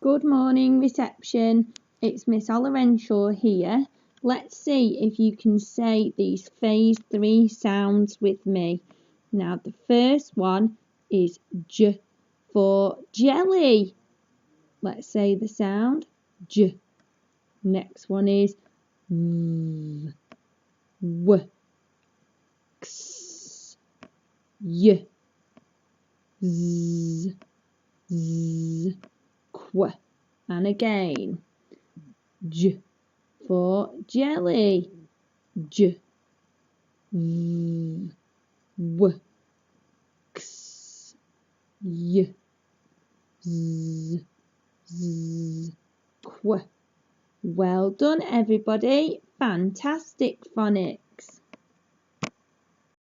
Good morning, reception. It's Miss Ollerenshaw here. Let's see if you can say these phase 3 sounds with me. Now, the first one is J for jelly. Let's say the sound J. Next one is V, W, X, Y, Z, Z, Qu. And again, J for jelly. J, V, W, X, Y, Z, Z, Qu. Well done, everybody. Fantastic phonics.